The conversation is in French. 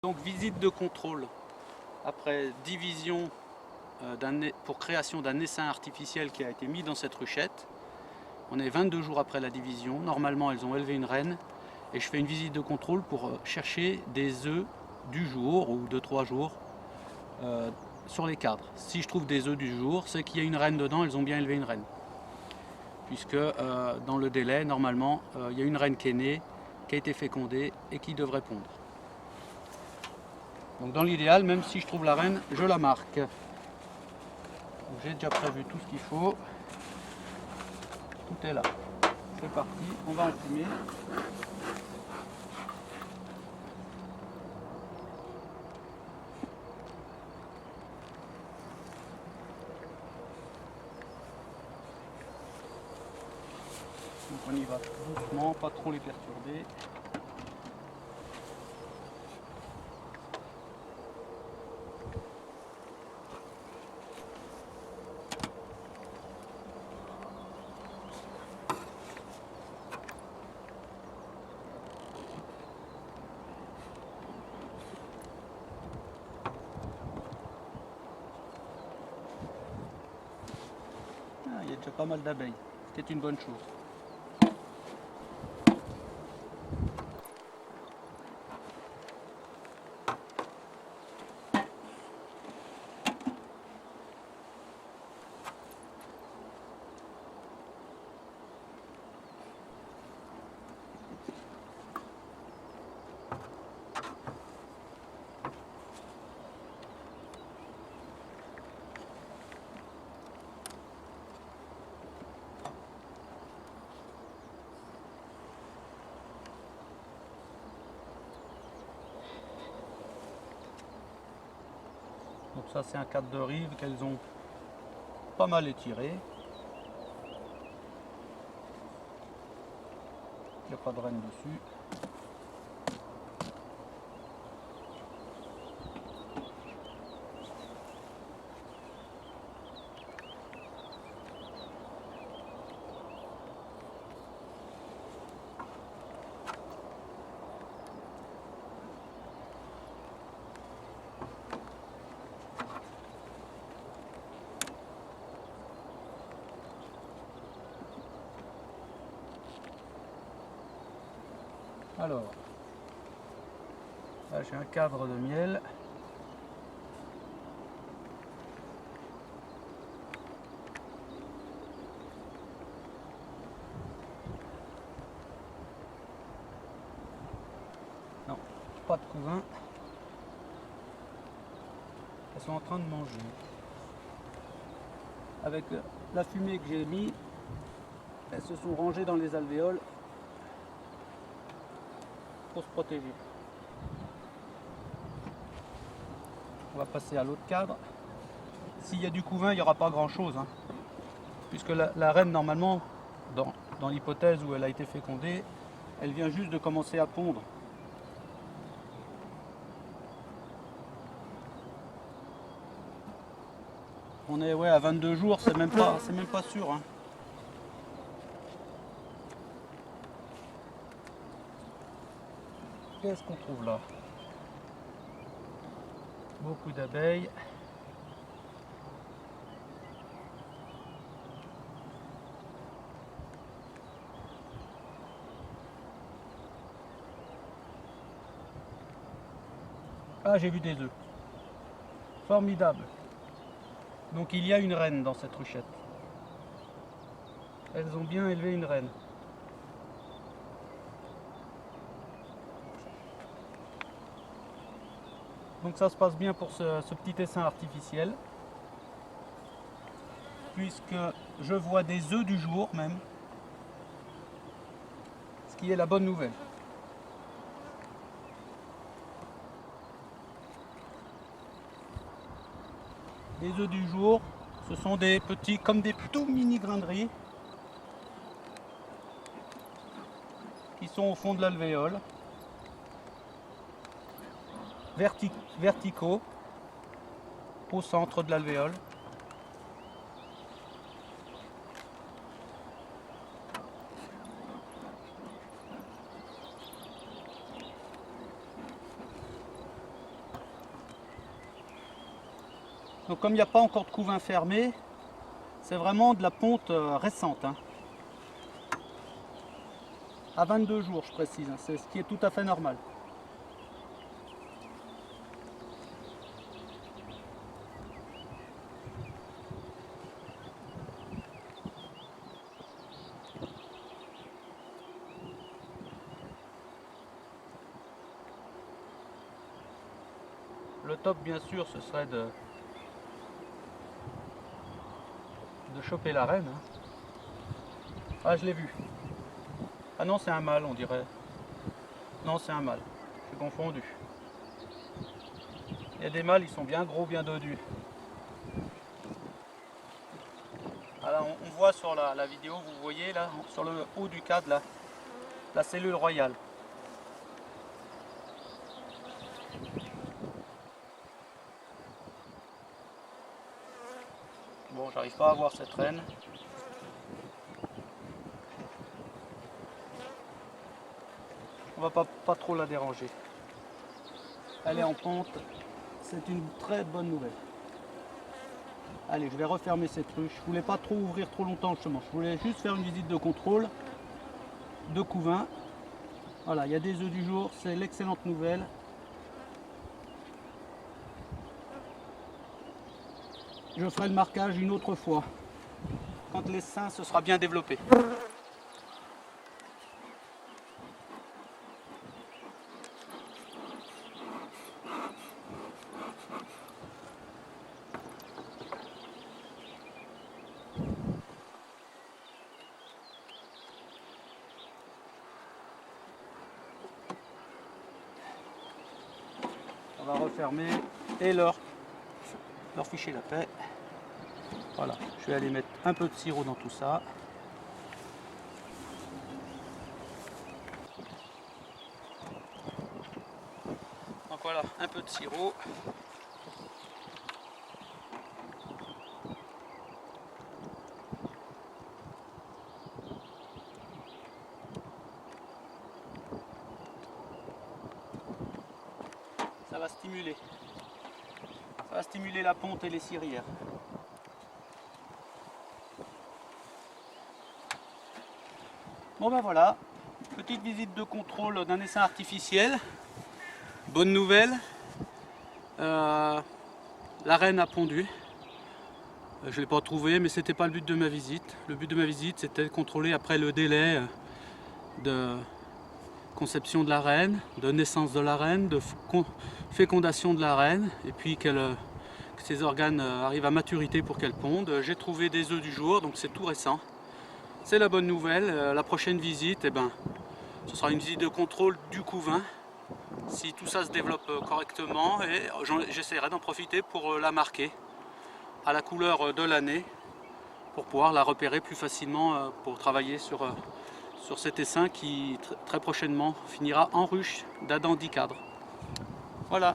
Donc visite de contrôle après division pour création d'un essaim artificiel qui a été mis dans cette ruchette. On est 22 jours après la division, normalement elles ont élevé une reine et je fais une visite de contrôle pour chercher des œufs du jour ou de 3 jours sur les cadres. Si je trouve des œufs du jour, c'est qu'il y a une reine dedans, elles ont bien élevé une reine. Puisque dans le délai, normalement, il y a une reine qui est née, qui a été fécondée et qui devrait pondre. Donc dans l'idéal, même si je trouve la reine, je la marque. J'ai déjà prévu tout ce qu'il faut. Tout est là. C'est parti, on va enfumer. Donc on y va doucement, pas trop les perturber. Il y a déjà pas mal d'abeilles, c'est une bonne chose. Donc ça c'est un cadre de rive qu'elles ont pas mal étiré. Il n'y a pas de reine dessus. Alors, là j'ai un cadre de miel. Non, pas de couvain. Elles sont en train de manger. Avec la fumée que j'ai mis, elles se sont rangées dans les alvéoles pour se protéger. On va passer à l'autre cadre. S'il y a du couvain, il n'y aura pas grand chose, hein, puisque la reine, normalement, dans l'hypothèse où elle a été fécondée, elle vient juste de commencer à pondre. On est à 22 jours, c'est même pas sûr. Hein. Qu'est-ce qu'on trouve là? Beaucoup d'abeilles. Ah, j'ai vu des œufs. Formidable. Donc il y a une reine dans cette ruchette. Elles ont bien élevé une reine. Donc ça se passe bien pour ce petit essaim artificiel. Puisque je vois des œufs du jour même. Ce qui est la bonne nouvelle. Les œufs du jour, ce sont des petits, comme des tout mini grains de riz qui sont au fond de l'alvéole, verticaux au centre de l'alvéole. Donc comme il n'y a pas encore de couvain fermé, c'est vraiment de la ponte récente. Hein. À 22 jours, je précise, hein. C'est ce qui est tout à fait normal. Le top, bien sûr, ce serait de choper la reine. Hein. Ah, je l'ai vu. Ah non, c'est un mâle, on dirait. Non, c'est un mâle. Je suis confondu. Il y a des mâles, ils sont bien gros, bien dodus. Alors, on voit sur la vidéo, vous voyez là, sur le haut du cadre, là, la cellule royale. Bon, j'arrive pas à voir cette reine. On va pas trop la déranger. Elle est en ponte. C'est une très bonne nouvelle. Allez, je vais refermer cette ruche. Je voulais pas trop ouvrir trop longtemps justement. Je voulais juste faire une visite de contrôle de couvain. Voilà, il y a des œufs du jour. C'est l'excellente nouvelle. Je ferai le marquage une autre fois, quand l'essaim se sera bien développé. On va refermer et leur ficher la paix. Voilà, je vais aller mettre un peu de sirop dans tout ça. Donc voilà, un peu de sirop. Ça va stimuler. Ça va stimuler la ponte et les cirières. Bon ben voilà, petite visite de contrôle d'un essaim artificiel. Bonne nouvelle, la reine a pondu. Je ne l'ai pas trouvée, mais c'était pas le but de ma visite. Le but de ma visite, c'était de contrôler après le délai de conception de la reine, de naissance de la reine, de fécondation de la reine, et puis que ses organes arrivent à maturité pour qu'elle ponde. J'ai trouvé des œufs du jour, donc c'est tout récent. C'est la bonne nouvelle. La prochaine visite, eh ben, ce sera une visite de contrôle du couvain, si tout ça se développe correctement, et j'essaierai d'en profiter pour la marquer à la couleur de l'année, pour pouvoir la repérer plus facilement, pour travailler sur cet essaim qui très prochainement finira en ruche d'Adam 10 cadres. Voilà.